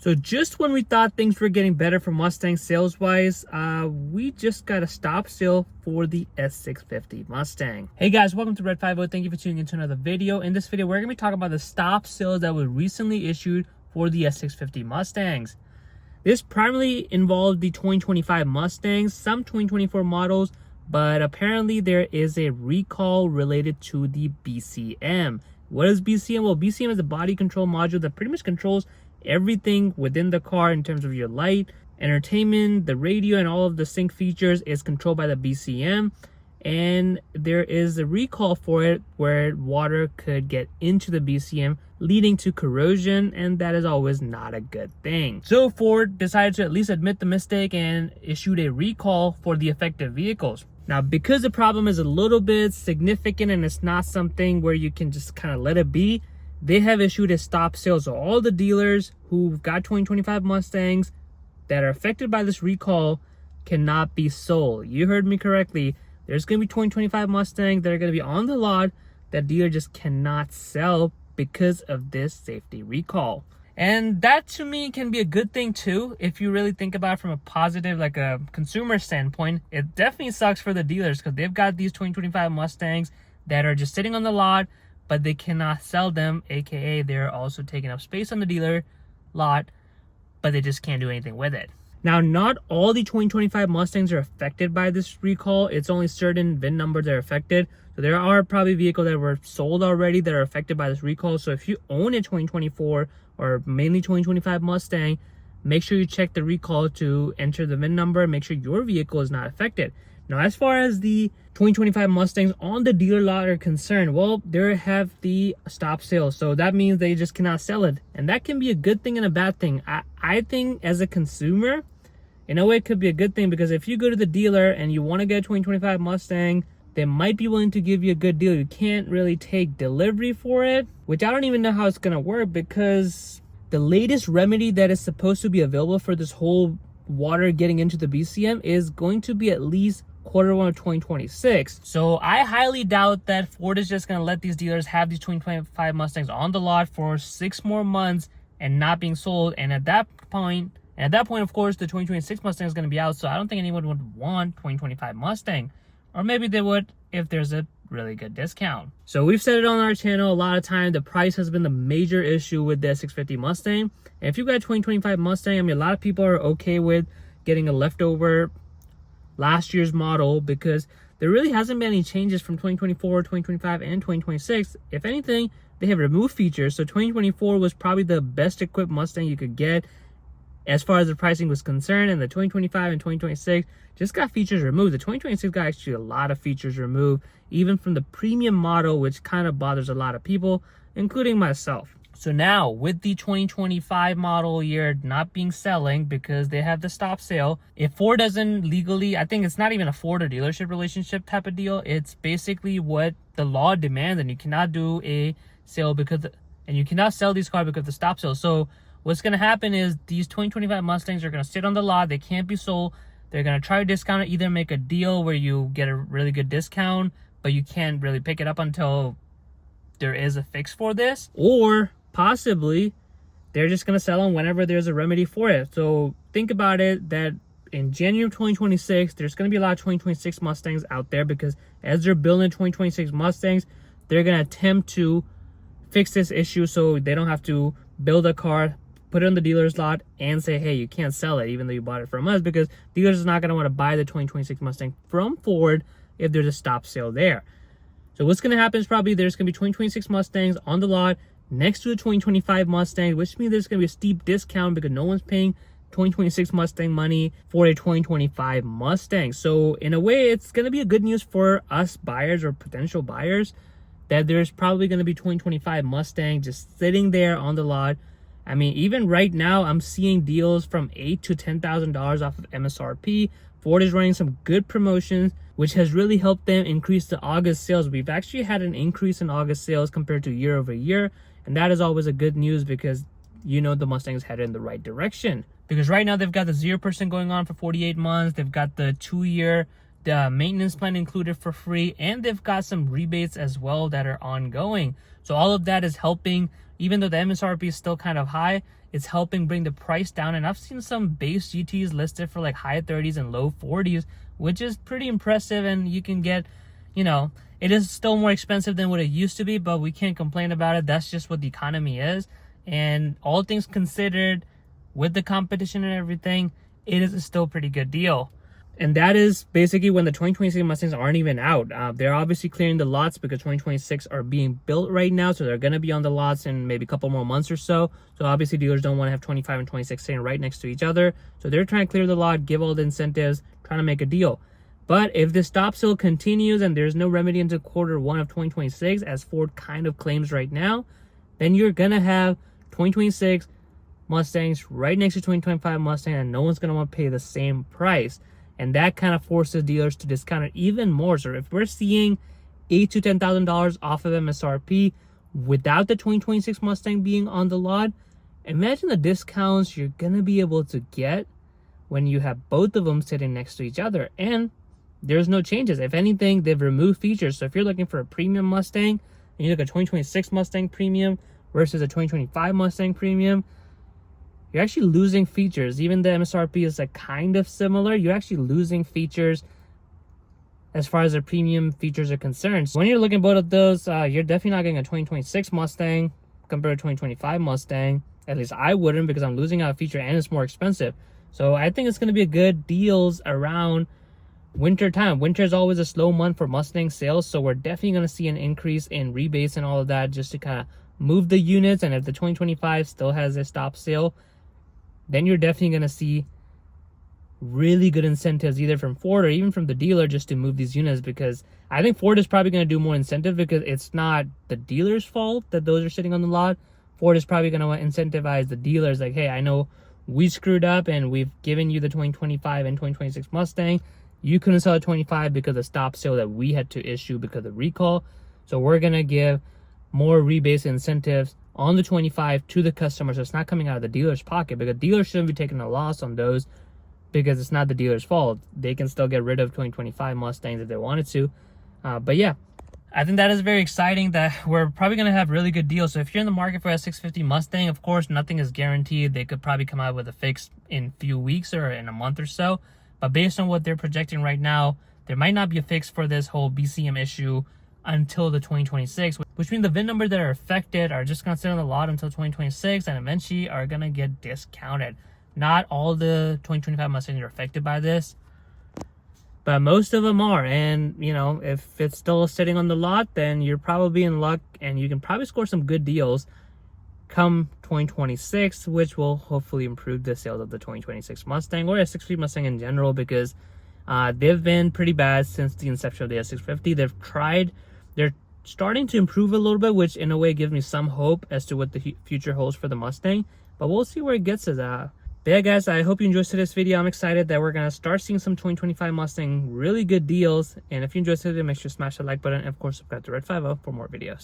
So just when we thought things were getting better for Mustang sales-wise, we just got a stop sale for the S650 Mustang. Hey guys, welcome to Red 50. Thank you for tuning into another video. In this video, we're going to be talking about the stop sales that were recently issued for the S650 Mustangs. This primarily involved the 2025 Mustangs, some 2024 models, but apparently there is a recall related to the BCM. What is BCM? Well, BCM is a body control module that pretty much controls everything within the car in terms of your light, entertainment, the radio, and all of the sync features is controlled by the BCM. And there is a recall for it where water could get into the BCM, leading to corrosion, and that is always not a good thing. So Ford decided to at least admit the mistake and issued a recall for the affected vehicles. Now, because the problem is a little bit significant and it's not something where you can just kind of let it be, they have issued a stop sale. So all the dealers who've got 2025 Mustangs that are affected by this recall cannot be sold. You heard me correctly. There's going to be 2025 Mustangs that are going to be on the lot that dealer just cannot sell because of this safety recall. And that to me can be a good thing too, if you really think about it from a positive, like a consumer standpoint. It definitely sucks for the dealers because they've got these 2025 Mustangs that are just sitting on the lot, but they cannot sell them, aka they're also taking up space on the dealer lot, but they just can't do anything with it. Now, not all the 2025 Mustangs are affected by this recall. It's only certain VIN numbers that are affected. So there are probably vehicles that were sold already that are affected by this recall. So if you own a 2024 or mainly 2025 Mustang, make sure you check the recall to enter the VIN number and make sure your vehicle is not affected. Now, as far as the 2025 Mustangs on the dealer lot are concerned, well, they have the stop sale. So that means they just cannot sell it. And that can be a good thing and a bad thing. I think as a consumer, in a way, it could be a good thing, because if you go to the dealer and you want to get a 2025 Mustang, they might be willing to give you a good deal. You can't really take delivery for it, which I don't even know how it's going to work, because the latest remedy that is supposed to be available for this whole water getting into the BCM is going to be at least Q1 of 2026. So I highly doubt that Ford is just going to let these dealers have these 2025 Mustangs on the lot for 6 more months and not being sold. And at that point, of course, the 2026 Mustang is going to be out. So I don't think anyone would want 2025 Mustang. Or maybe they would if there's a really good discount. So we've said it on our channel a lot of time. The price has been the major issue with the S650 Mustang. And if you've got a 2025 Mustang, I mean, a lot of people are okay with getting a leftover last year's model, because there really hasn't been any changes from 2024, 2025, and 2026. If anything, they have removed features. So 2024 was probably the best equipped Mustang you could get as far as the pricing was concerned, and the 2025 and 2026 just got features removed. The 2026 got actually a lot of features removed, even from the premium model, which kind of bothers a lot of people, including myself. So now, with the 2025 model year not being selling because they have the stop sale, if Ford doesn't legally, I think it's not even a Ford or dealership relationship type of deal. It's basically what the law demands, and you cannot do a sale and you cannot sell these cars because of the stop sale. So what's going to happen is these 2025 Mustangs are going to sit on the lot. They can't be sold. They're going to try to discount it, either make a deal where you get a really good discount, but you can't really pick it up until there is a fix for this, or possibly they're just going to sell them whenever there's a remedy for it. So think about it, that in January of 2026, there's going to be a lot of 2026 Mustangs out there, because as they're building 2026 Mustangs, they're going to attempt to fix this issue so they don't have to build a car, put it on the dealer's lot, and say, hey, you can't sell it even though you bought it from us, because dealers are not going to want to buy the 2026 Mustang from Ford if there's a stop sale there. So what's going to happen is probably there's going to be 2026 Mustangs on the lot next to the 2025 Mustang, which means there's going to be a steep discount because no one's paying 2026 Mustang money for a 2025 Mustang. So in a way, it's going to be a good news for us buyers or potential buyers that there's probably going to be 2025 Mustang just sitting there on the lot. I mean, even right now, I'm seeing deals from $8,000 to $10,000 off of MSRP. Ford is running some good promotions, which has really helped them increase the August sales. We've actually had an increase in August sales compared to year over year. And that is always a good news, because you know the Mustang is headed in the right direction. Because right now they've got the 0% going on for 48 months. They've got the 2-year maintenance plan included for free. And they've got some rebates as well that are ongoing. So all of that is helping even though the MSRP is still kind of high, it's helping bring the price down. And I've seen some base GTs listed for like high 30s and low 40s, which is pretty impressive. And you can get, you know, it is still more expensive than what it used to be, but we can't complain about it. That's just what the economy is. And all things considered, with the competition and everything, it is still a pretty good deal. And that is basically when the 2026 Mustangs aren't even out. They're obviously clearing the lots because 2026 are being built right now. So they're going to be on the lots in maybe a couple more months or so. So obviously dealers don't want to have 25 and 26 sitting right next to each other. So they're trying to clear the lot, give all the incentives, trying to make a deal. But if the stop sale continues and there's no remedy until Q1 of 2026, as Ford kind of claims right now, then you're going to have 2026 Mustangs right next to 2025 Mustang, and no one's going to want to pay the same price. And that kind of forces dealers to discount it even more. So if we're seeing $8,000 to $10,000 off of MSRP without the 2026 Mustang being on the lot, imagine the discounts you're going to be able to get when you have both of them sitting next to each other. And there's no changes. If anything, they've removed features. So if you're looking for a premium Mustang and you look at 2026 Mustang Premium versus a 2025 Mustang Premium, you're actually losing features. Even the MSRP is like kind of similar. You're actually losing features as far as the premium features are concerned. So when you're looking at both of those, you're definitely not getting a 2026 Mustang compared to 2025 Mustang. At least I wouldn't, because I'm losing out a feature and it's more expensive. So I think it's going to be a good deals around winter time. Winter is always a slow month for Mustang sales. So we're definitely going to see an increase in rebates and all of that just to kind of move the units. And if the 2025 still has a stop sale, then you're definitely going to see really good incentives either from Ford or even from the dealer just to move these units, because I think Ford is probably going to do more incentive because it's not the dealer's fault that those are sitting on the lot. Ford is probably going to incentivize the dealers like, hey, I know we screwed up and we've given you the 2025 and 2026 Mustang. You couldn't sell a 25 because of the stop sale that we had to issue because of recall. So we're going to give more rebates and incentives on the 25 to the customer, so it's not coming out of the dealer's pocket, because dealers shouldn't be taking a loss on those because it's not the dealer's fault. They can still get rid of 2025 Mustangs if they wanted to. But yeah, I think that is very exciting that we're probably going to have really good deals. So if you're in the market for a S650 Mustang, of course, nothing is guaranteed. They could probably come out with a fix in a few weeks or in a month or so. But based on what they're projecting right now, there might not be a fix for this whole BCM issue until the 2026, which means the VIN numbers that are affected are just going to sit on the lot until 2026 and eventually are going to get discounted. Not all the 2025 Mustangs are affected by this, but most of them are. And, you know, if it's still sitting on the lot, then you're probably in luck and you can probably score some good deals come 2026, which will hopefully improve the sales of the 2026 Mustang or S650 Mustang in general, because they've been pretty bad since the inception of the S650. They're starting to improve a little bit, which in a way gives me some hope as to what the future holds for the Mustang, but we'll see where it gets us at. But yeah, guys, I hope you enjoyed today's video. I'm excited that we're going to start seeing some 2025 Mustang really good deals. And if you enjoyed this video, make sure to smash the like button and of course subscribe to Red 50 for more videos.